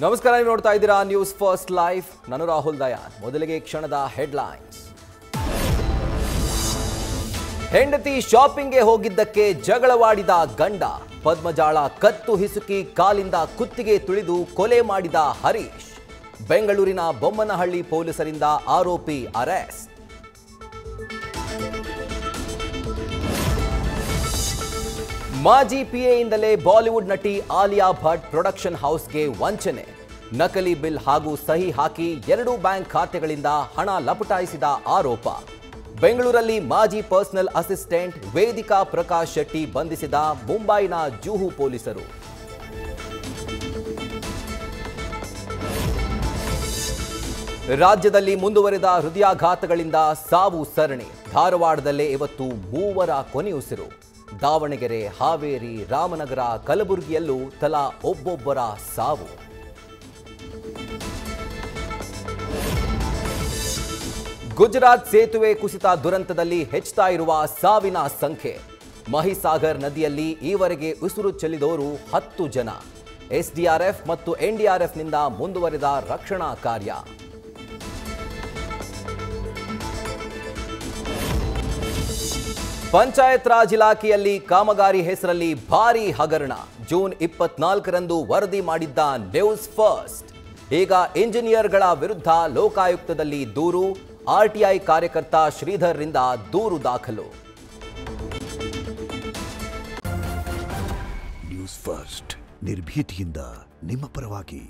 ನಮಸ್ಕಾರ, ನೀವು ನೋಡ್ತಾ ಇದ್ದೀರಾ ನ್ಯೂಸ್ ಫಸ್ಟ್ ಲೈವ್. ನಾನು ರಾಹುಲ್ ದಯಾನ್. ಮೊದಲಿಗೆ ಕ್ಷಣದ ಹೆಡ್ಲೈನ್ಸ್. ಹೆಂಡತಿ ಶಾಪಿಂಗ್ಗೆ ಹೋಗಿದ್ದಕ್ಕೆ ಜಗಳವಾಡಿದ ಗಂಡ, ಪದ್ಮಜಾಳ ಕತ್ತು ಹಿಸುಕಿ ಕಾಲಿಂದ ಕುತ್ತಿಗೆ ತುಳಿದು ಕೊಲೆ ಮಾಡಿದ ಹರೀಶ್. ಬೆಂಗಳೂರಿನ ಬೊಮ್ಮನಹಳ್ಳಿ ಪೊಲೀಸರಿಂದ ಆರೋಪಿ ಅರೆಸ್ಟ್. ಮಾಜಿ ಪಿಎಯಿಂದಲೇ ಬಾಲಿವುಡ್ ನಟಿ ಆಲಿಯಾ ಭಟ್ ಪ್ರೊಡಕ್ಷನ್ ಹೌಸ್ಗೆ ವಂಚನೆ, ನಕಲಿ ಬಿಲ್ ಹಾಗೂ ಸಹಿ ಹಾಕಿ 2 ಬ್ಯಾಂಕ್ ಖಾತೆಗಳಿಂದ ಹಣ ಲಪಟಾಯಿಸಿದ ಆರೋಪ. ಬೆಂಗಳೂರಲ್ಲಿ ಮಾಜಿ ಪರ್ಸನಲ್ ಅಸಿಸ್ಟೆಂಟ್ ವೇದಿಕಾ ಪ್ರಕಾಶ್ ಶೆಟ್ಟಿ ಬಂಧಿಸಿದ ಮುಂಬೈನ ಜೂಹು ಪೊಲೀಸರು. ರಾಜ್ಯದಲ್ಲಿ ಮುಂದುವರೆದ ಹೃದಯಾಘಾತಗಳಿಂದ ಸಾವು ಸರಣಿ. ಧಾರವಾಡದಲ್ಲೇ ಇವತ್ತು 3 ಕೊನೆಯುಸಿರು. ದಾವಣಗೆರೆ, ಹಾವೇರಿ, ರಾಮನಗರ, ಕಲಬುರಗಿಯಲ್ಲೂ ತಲಾ ಒಬ್ಬೊಬ್ಬರ ಸಾವು. ಗುಜರಾತ್ ಸೇತುವೆ ಕುಸಿತ ದುರಂತದಲ್ಲಿ ಹೆಚ್ಚುತ್ತಾ ಇರುವ ಸಾವಿನ ಸಂಖ್ಯೆ. ಮಹಿಸಾಗರ್ ನದಿಯಲ್ಲಿ ಈವರೆಗೆ ಉಸಿರು ಚೆಲ್ಲಿದವರು 10 ಜನ. ಎಸ್ಡಿಆರ್ಎಫ್ ಮತ್ತು ಎನ್ಡಿಆರ್ಎಫ್ನಿಂದ ಮುಂದುವರೆದ ರಕ್ಷಣಾ ಕಾರ್ಯ. ಪಂಚಾಯತ್ ರಾಜ್ ಇಲಾಖೆಯಲ್ಲಿ ಕಾಮಗಾರಿ ಹೆಸರಲ್ಲಿ ಭಾರೀ ಹಗರಣ. ಜೂನ್ 24ರಂದು ವರದಿ ಮಾಡಿದ್ದ ನ್ಯೂಸ್ ಫಸ್ಟ್. ಈಗ ಇಂಜಿನಿಯರ್ಗಳ ವಿರುದ್ಧ ಲೋಕಾಯುಕ್ತದಲ್ಲಿ ದೂರು. ಆರ್ಟಿಐ ಕಾರ್ಯಕರ್ತ ಶ್ರೀಧರ್ರಿಂದ ದೂರು ದಾಖಲು. ನ್ಯೂಸ್ ಫಸ್ಟ್, ನಿರ್ಭೀತಿಯಿಂದ ನಿಮ್ಮ ಪರವಾಗಿ.